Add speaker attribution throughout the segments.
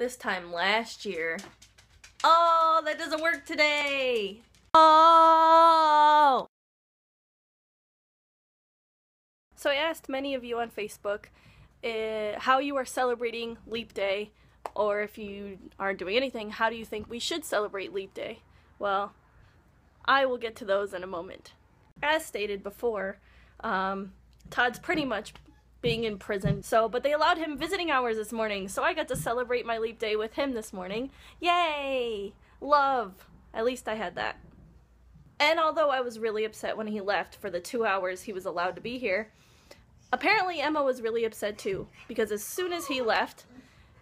Speaker 1: this time last year. Oh, that doesn't work today! Oh! So I asked many of you on Facebook how you are celebrating Leap Day, or if you aren't doing anything, how do you think we should celebrate Leap Day? Well, I will get to those in a moment. As stated before, Todd's pretty much being in prison, but they allowed him visiting hours this morning, so I got to celebrate my Leap Day with him this morning. Yay! Love! At least I had that. And although I was really upset when he left for the 2 hours he was allowed to be here, apparently Emma was really upset too, because as soon as he left,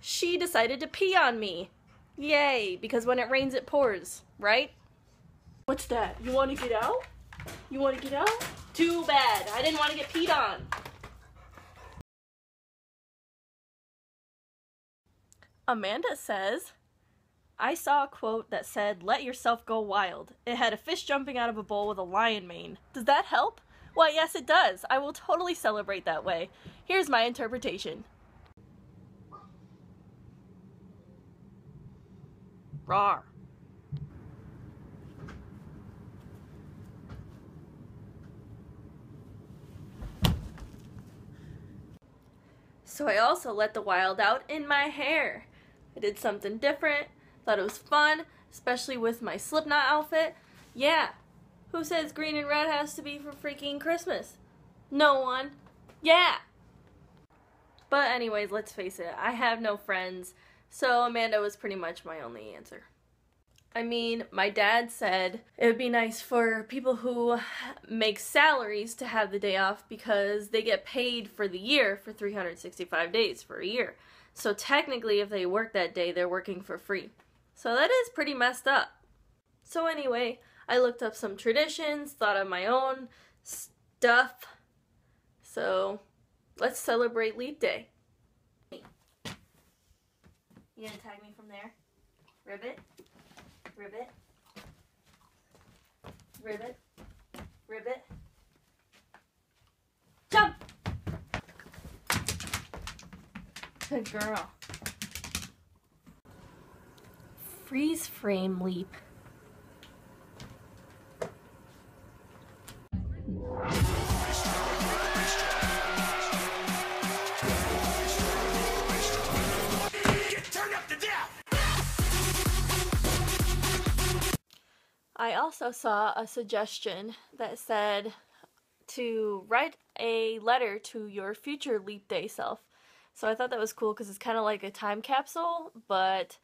Speaker 1: she decided to pee on me. Yay, because when it rains it pours, right? What's that? You want to get out? You want to get out? Too bad. I didn't want to get peed on. Amanda says, I saw a quote that said, "Let yourself go wild." It had a fish jumping out of a bowl with a lion mane. Does that help? Why, yes it does. I will totally celebrate that way. Here's my interpretation. Rawr. So I also let the wild out in my hair. I did something different, thought it was fun, especially with my Slipknot outfit. Yeah, who says green and red has to be for freaking Christmas? No one. Yeah. But anyways, let's face it, I have no friends, so Amanda was pretty much my only answer. I mean, my dad said it would be nice for people who make salaries to have the day off because they get paid for the year for 365 days for a year. So technically, if they work that day, they're working for free. So that is pretty messed up. So anyway, I looked up some traditions, thought of my own stuff. So let's celebrate Leap Day. You gonna tag me from there? Ribbit? Ribbit, ribbit, ribbit, jump! Good girl. Freeze frame leap. I also saw a suggestion that said to write a letter to your future Leap Day self. So I thought that was cool because it's kind of like a time capsule, but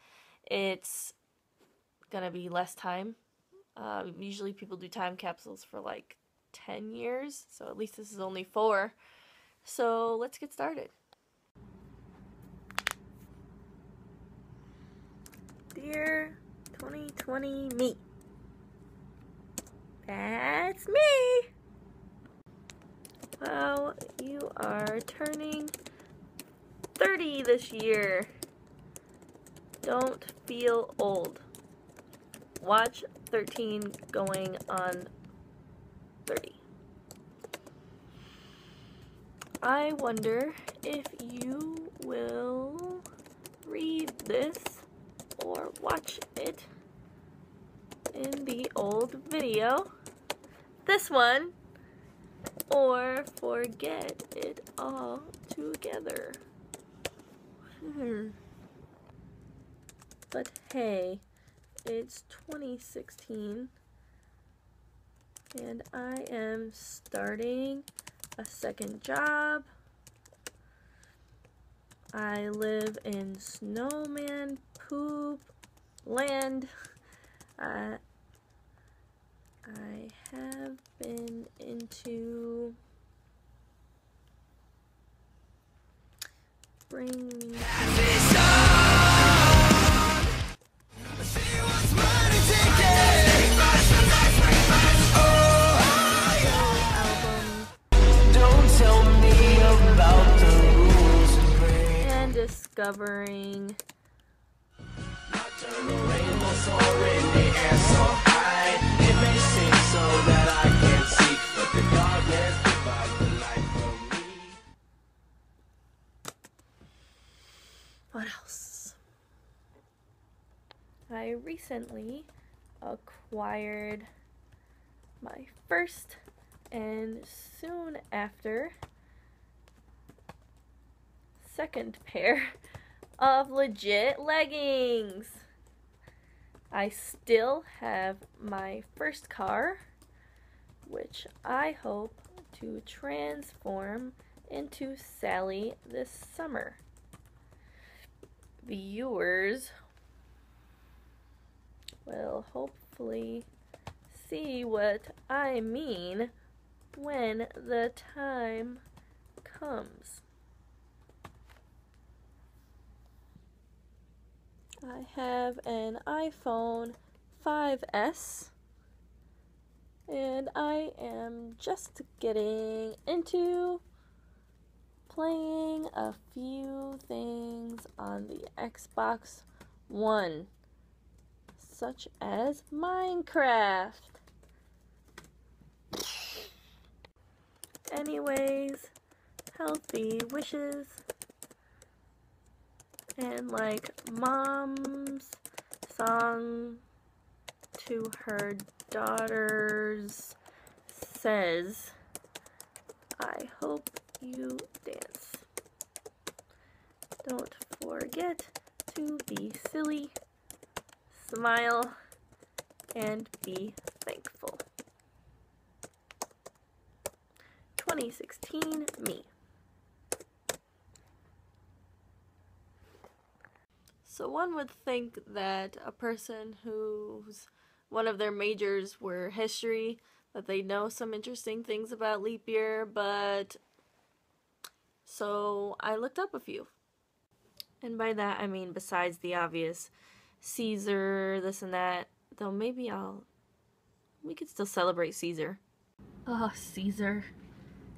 Speaker 1: it's gonna be less time. Usually people do time capsules for like 10 years, so at least this is only 4. So let's get started. Dear 2020 me. That's me! Well, you are turning 30 this year. Don't feel old. Watch 13 going on 30. I wonder if you will read this or watch it in the old video, this one, or forget it all together. But hey, it's 2016 and I am starting a second job. I live in snowman poop land. I have been into bringing and discovering what else? I recently acquired my first and soon after second pair of legit leggings. I still have my first car, which I hope to transform into Sally this summer. Viewers will hopefully see what I mean when the time comes. I have an iPhone 5S, and I am just getting into playing a few things on the Xbox One, such as Minecraft. Anyways, healthy wishes. And like mom's song to her daughters says, I hope you dance. Don't forget to be silly, smile, and be thankful. 2016 me. So one would think that a person whose one of their majors were history, that they know some interesting things about leap year, but so I looked up a few. And by that I mean besides the obvious Caesar, this and that, though maybe we could still celebrate Caesar. Oh, Caesar.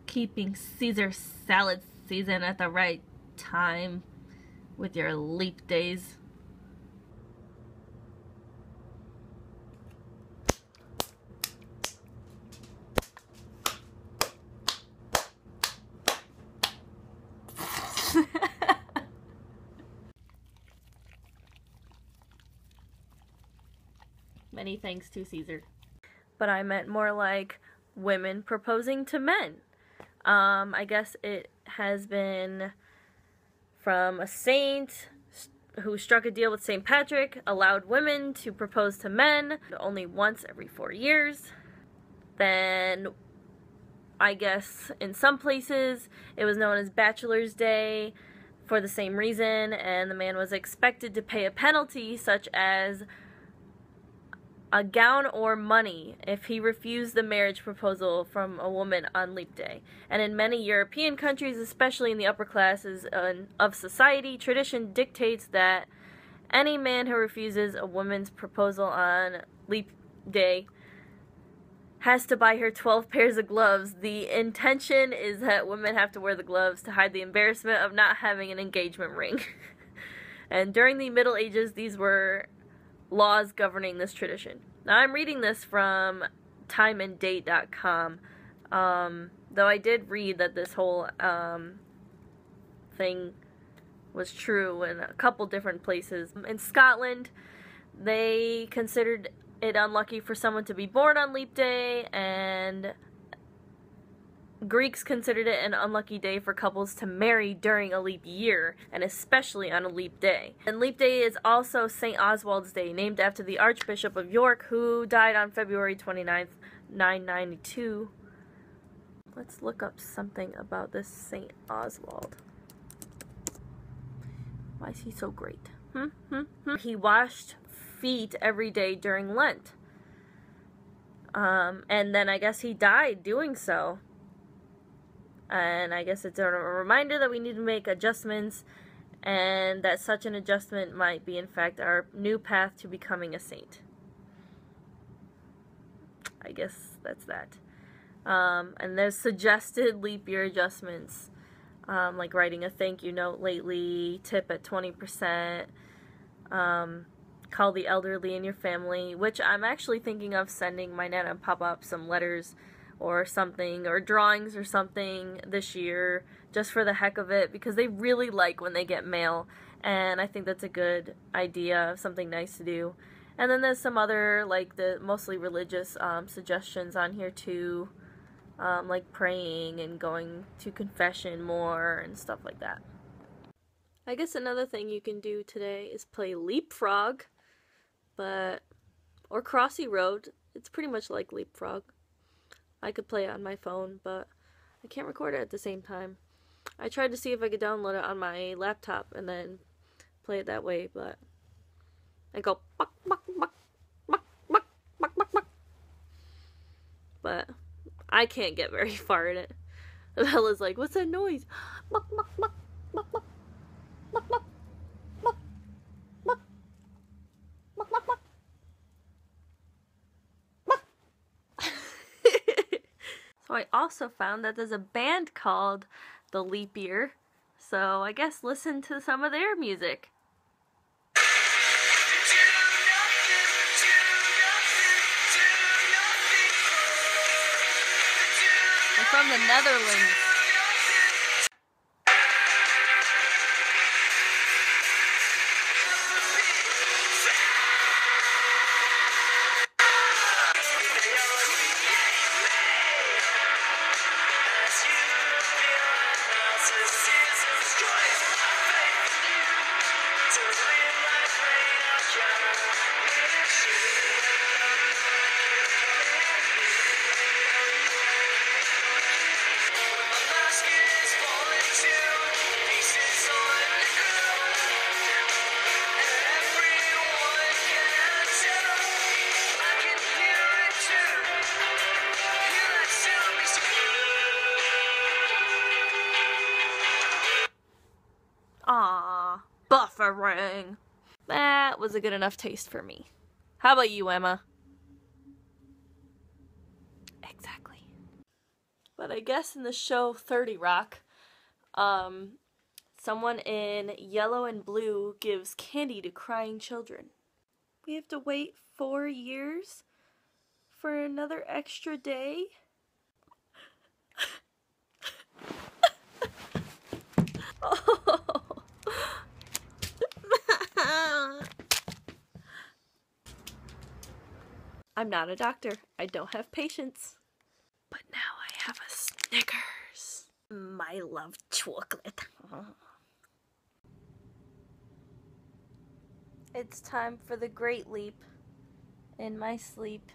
Speaker 1: Keeping Caesar salad season at the right time with your leap days. Many thanks to Caesar. But I meant more like women proposing to men. I guess it has been from a saint who struck a deal with St. Patrick, allowed women to propose to men only once every 4 years. Then, I guess in some places, it was known as Bachelor's Day for the same reason, and the man was expected to pay a penalty such as a gown or money if he refused the marriage proposal from a woman on Leap Day. And in many European countries, especially in the upper classes of society, tradition dictates that any man who refuses a woman's proposal on Leap Day has to buy her 12 pairs of gloves. The intention is that women have to wear the gloves to hide the embarrassment of not having an engagement ring. And during the Middle Ages, these were laws governing this tradition. Now I'm reading this from timeanddate.com, though I did read that this whole thing was true in a couple different places. In Scotland, they considered it unlucky for someone to be born on Leap Day, and Greeks considered it an unlucky day for couples to marry during a leap year, and especially on a leap day. And leap day is also St. Oswald's Day, named after the Archbishop of York, who died on February 29th, 992. Let's look up something about this St. Oswald. Why is he so great? He washed feet every day during Lent. And then I guess he died doing so. And I guess it's a reminder that we need to make adjustments, and that such an adjustment might be in fact our new path to becoming a saint. I guess that's that. And there's suggested leap year adjustments, like writing a thank you note lately, tip at 20%, call the elderly in your family, which I'm actually thinking of sending my Nana and Papa some letters or something, or drawings or something this year, just for the heck of it, because they really like when they get mail, and I think that's a good idea of something nice to do. And then there's some other, like, the mostly religious suggestions on here too, like praying and going to confession more and stuff like that. I guess another thing you can do today is play Leapfrog, or Crossy Road. It's pretty much like Leapfrog. I could play it on my phone, but I can't record it at the same time. I tried to see if I could download it on my laptop and then play it that way, but I go buck, buck, buck, buck, buck, buck, buck, buck. But I can't get very far in it. Bella's like, what's that noise? Buck, buck, buck, buck, buck, buck, buck, buck, buck, buck, buck, buck. So I also found that there's a band called The Leap Year, so I guess listen to some of their music. They're from the Netherlands. Aww, buffering. That was a good enough taste for me. How about you, Emma? Exactly. But I guess in the show 30 Rock, someone in yellow and blue gives candy to crying children. We have to wait 4 years for another extra day? Oh. I'm not a doctor. I don't have patience. But now I have a Snickers. My love chocolate. It's time for the great leap in my sleep.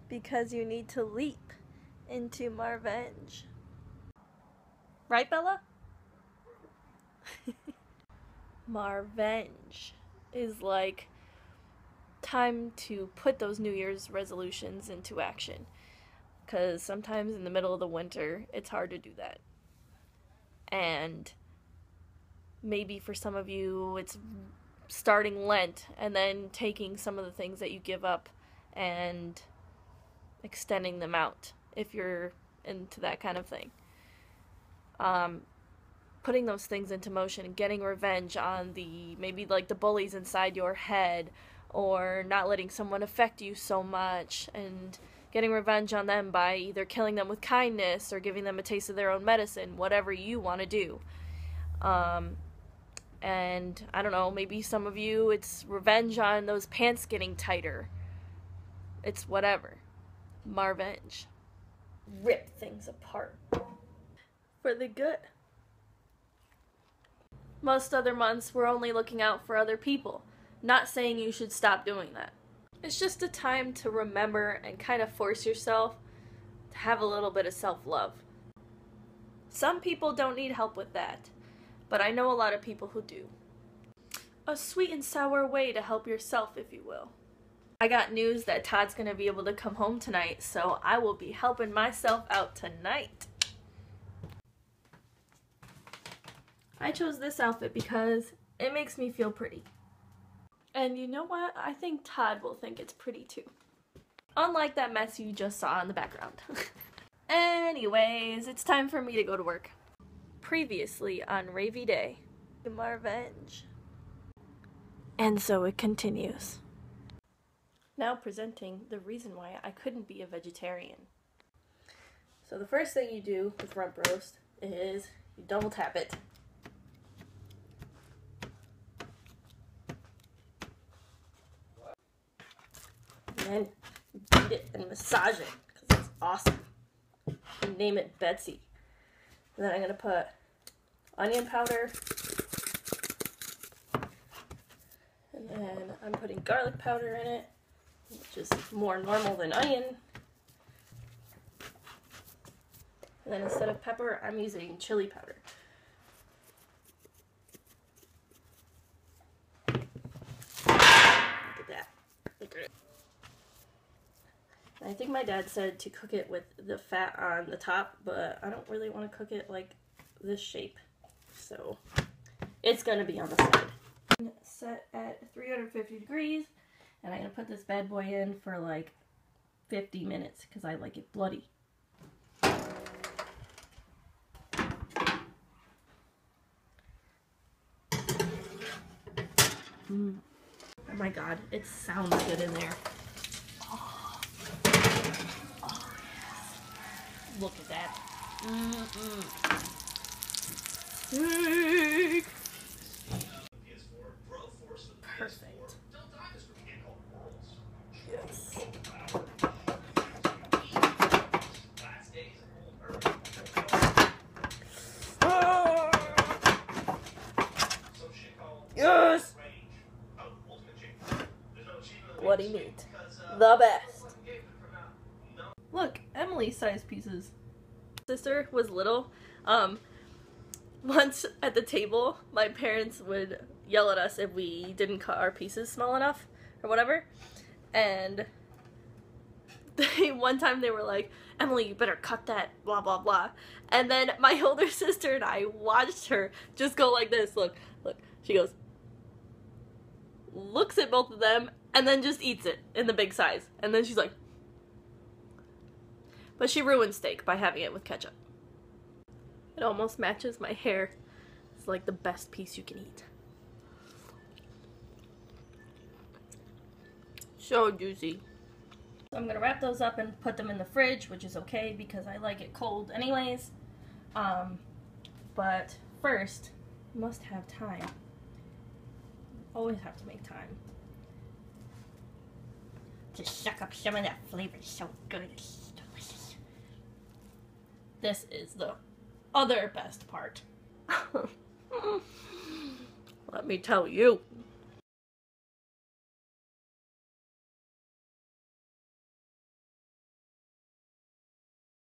Speaker 1: Because you need to leap into Marvenge. Right, Bella? Marvenge is like time to put those New Year's resolutions into action. Because sometimes in the middle of the winter, it's hard to do that. And maybe for some of you, it's starting Lent and then taking some of the things that you give up and extending them out if you're into that kind of thing. Putting those things into motion and getting revenge on maybe like the bullies inside your head, or not letting someone affect you so much, and getting revenge on them by either killing them with kindness or giving them a taste of their own medicine, whatever you want to do. And I don't know, maybe some of you, it's revenge on those pants getting tighter. It's whatever. Marvenge. Rip things apart. For the good. Most other months, we're only looking out for other people. Not saying you should stop doing that. It's just a time to remember and kind of force yourself to have a little bit of self-love. Some people don't need help with that, but I know a lot of people who do. A sweet and sour way to help yourself, if you will. I got news that Todd's going to be able to come home tonight, so I will be helping myself out tonight. I chose this outfit because it makes me feel pretty. And you know what? I think Todd will think it's pretty too. Unlike that mess you just saw in the background. Anyways, it's time for me to go to work. Previously on Ravey Day. Marvenge. And so it continues. Now presenting the reason why I couldn't be a vegetarian. So the first thing you do with rump roast is you double tap it. And then you beat it and massage it because it's awesome. And name it Betsy. And then I'm going to put onion powder. And then I'm putting garlic powder in it, which is more normal than onion. And then instead of pepper, I'm using chili powder. Look at that. Look at it. I think my dad said to cook it with the fat on the top, but I don't really want to cook it like this shape. So it's going to be on the side. Set at 350 degrees, and I'm going to put this bad boy in for like 50 minutes because I like it bloody. Oh my god, it sounds good in there. Oh, oh yes. Look at that. Perfect. Yes. Oh. Yes. Bloody meat. The best. Look, Emily-sized pieces. Sister was little. Once at the table, my parents would yell at us if we didn't cut our pieces small enough or whatever. And one time they were like, Emily, you better cut that, blah, blah, blah. And then my older sister and I watched her just go like this. Look, look. She goes, looks at both of them, and then just eats it in the big size. And then she's like, but she ruined steak by having it with ketchup. It almost matches my hair. It's like the best piece you can eat. So juicy. So I'm gonna wrap those up and put them in the fridge, which is okay because I like it cold anyways. But first, you must have time. Always have to make time. Just suck up some of that flavor. It's so good. It's delicious. This is the other best part. Let me tell you.